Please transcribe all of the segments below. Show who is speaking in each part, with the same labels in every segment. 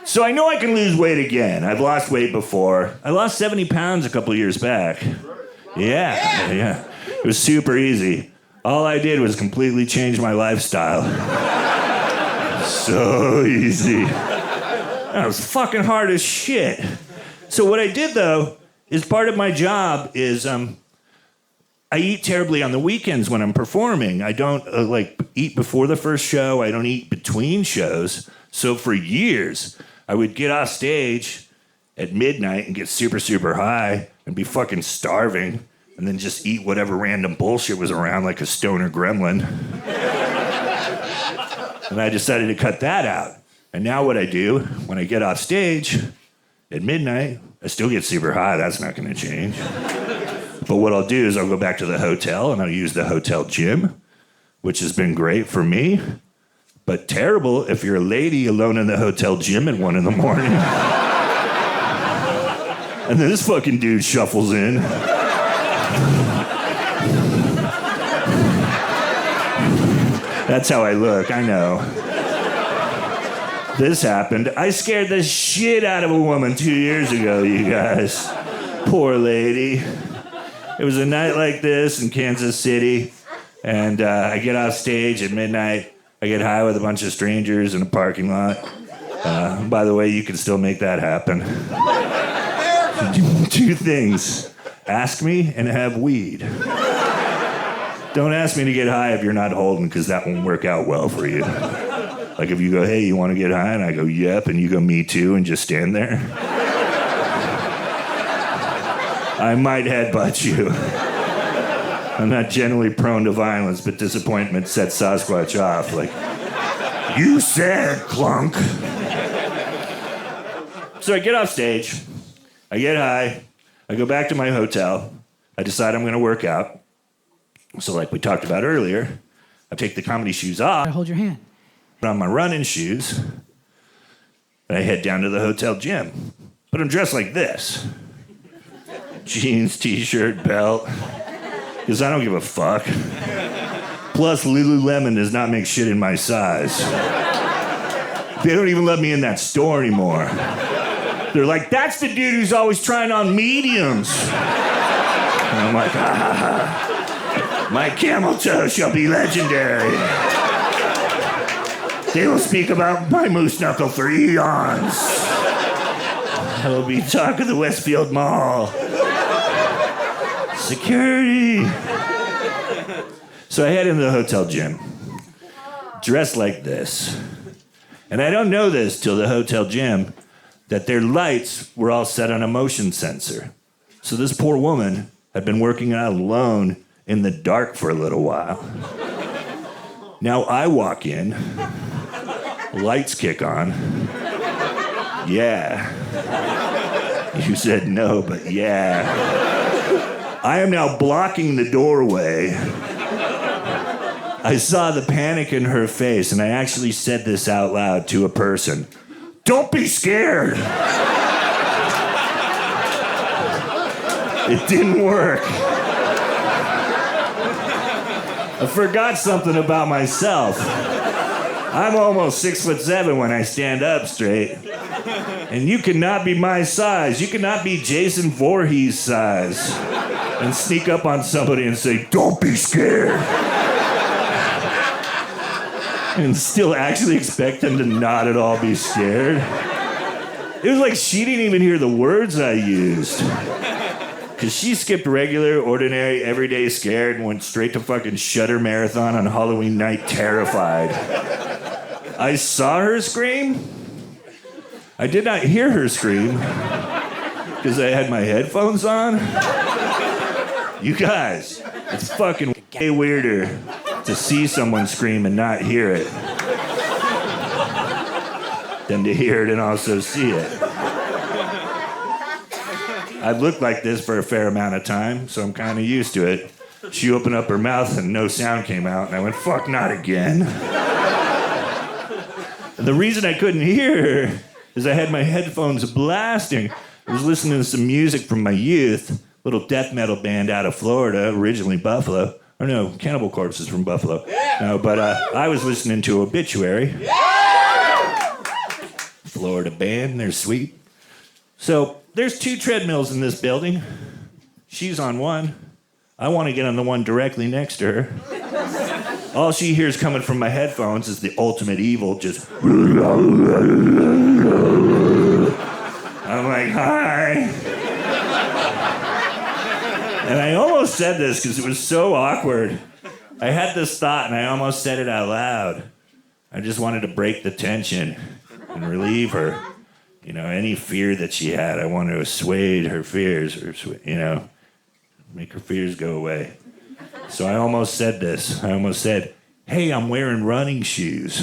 Speaker 1: So I know I can lose weight again. I've lost weight before. I lost 70 pounds a couple years back. Yeah. It was super easy. All I did was completely change my lifestyle. So easy. That was fucking hard as shit. So what I did, though, is part of my job is I eat terribly on the weekends when I'm performing. I don't eat before the first show. I don't eat between shows. So for years, I would get off stage at midnight and get super, super high and be fucking starving and then just eat whatever random bullshit was around like a stoner gremlin. And I decided to cut that out. And now what I do when I get off stage at midnight, I still get super high. That's not going to change. But what I'll do is I'll go back to the hotel and I'll use the hotel gym, which has been great for me, but terrible if you're a lady alone in the hotel gym at 1 a.m. And then this fucking dude shuffles in. That's how I look, I know. This happened. I scared the shit out of a woman 2 years ago, you guys. Poor lady. It was a night like this in Kansas City, and I get off stage at midnight. I get high with a bunch of strangers in a parking lot. By the way, you can still make that happen. 2 things. Ask me and have weed. Don't ask me to get high if you're not holding, because that won't work out well for you. Like if you go, hey, you want to get high? And I go, yep. And you go, me too, and just stand there. I might headbutt you. I'm not generally prone to violence, but disappointment sets Sasquatch off. Like, you said, clunk. So I get off stage. I get high. I go back to my hotel. I decide I'm going to work out. So like we talked about earlier, I take the comedy shoes off.
Speaker 2: Hold your hand.
Speaker 1: Put on my running shoes, and I head down to the hotel gym. But I'm dressed like this. Jeans, t-shirt, belt. Because I don't give a fuck. Plus, Lululemon does not make shit in my size. They don't even let me in that store anymore. They're like, that's the dude who's always trying on mediums. And I'm like, my camel toe shall be legendary. They will speak about my moose knuckle for eons. I will be talk of the Westfield Mall. Security. So I head into the hotel gym, dressed like this. And I don't know this till the hotel gym, that their lights were all set on a motion sensor. So this poor woman had been working out alone in the dark for a little while. Now I walk in, lights kick on. Yeah. You said no, but yeah. I am now blocking the doorway. I saw the panic in her face, and I actually said this out loud to a person. Don't be scared. It didn't work. I forgot something about myself. I'm almost 6'7" when I stand up straight. And you cannot be my size. You cannot be Jason Voorhees' size and sneak up on somebody and say, don't be scared. And still actually expect them to not at all be scared. It was like she didn't even hear the words I used. Because she skipped regular, ordinary, everyday scared and went straight to fucking Shudder Marathon on Halloween night terrified. I saw her scream. I did not hear her scream because I had my headphones on. You guys, it's fucking way weirder to see someone scream and not hear it than to hear it and also see it. I've looked like this for a fair amount of time, so I'm kind of used to it. She opened up her mouth and no sound came out, and I went, fuck, not again. And the reason I couldn't hear her is I had my headphones blasting. I was listening to some music from my youth, little death metal band out of Florida, originally Buffalo. Or no, Cannibal Corpse is from Buffalo. Yeah. No, but I was listening to Obituary. Yeah! Florida band. They're sweet. So there's 2 treadmills in this building. She's on one. I want to get on the one directly next to her. All she hears coming from my headphones is the ultimate evil, just... I'm like, hi. And I almost said this because it was so awkward. I had this thought and I almost said it out loud. I just wanted to break the tension and relieve her. You know, any fear that she had, I wanted to assuage her fears, or, you know, make her fears go away. So I almost said this. I almost said, hey, I'm wearing running shoes.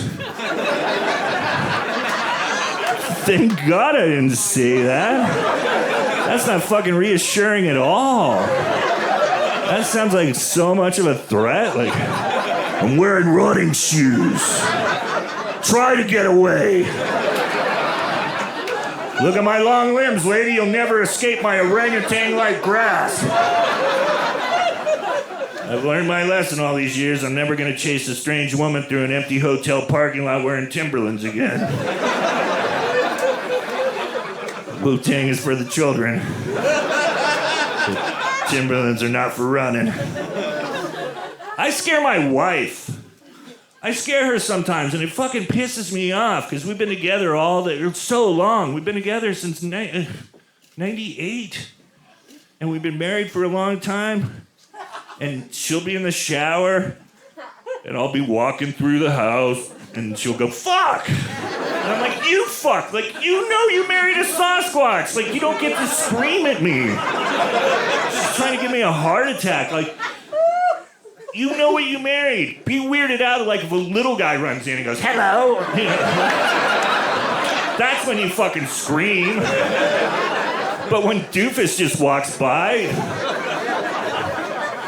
Speaker 1: Thank God I didn't say that. That's not fucking reassuring at all. That sounds like so much of a threat. Like, I'm wearing running shoes. Try to get away. Look at my long limbs, lady. You'll never escape my orangutan-like grasp. I've learned my lesson all these years. I'm never going to chase a strange woman through an empty hotel parking lot wearing Timberlands again. Wu-Tang is for the children. Timberlands are not for running. I scare my wife. I scare her sometimes, and it fucking pisses me off, because we've been together so long. We've been together since 98. And we've been married for a long time. And she'll be in the shower, and I'll be walking through the house, and she'll go, fuck! And I'm like, you fuck! Like, you know you married a Sasquatch! Like, you don't get to scream at me! She's trying to give me a heart attack. Like, you know what you married. Be weirded out, like, if a little guy runs in and goes, hello! You know, that's when you fucking scream. But when Doofus just walks by...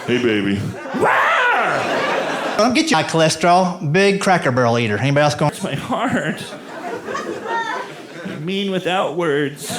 Speaker 1: Hey, baby.
Speaker 2: I'll get you high cholesterol, big Cracker Barrel eater. Anybody else going?
Speaker 1: It's my heart. I mean without words.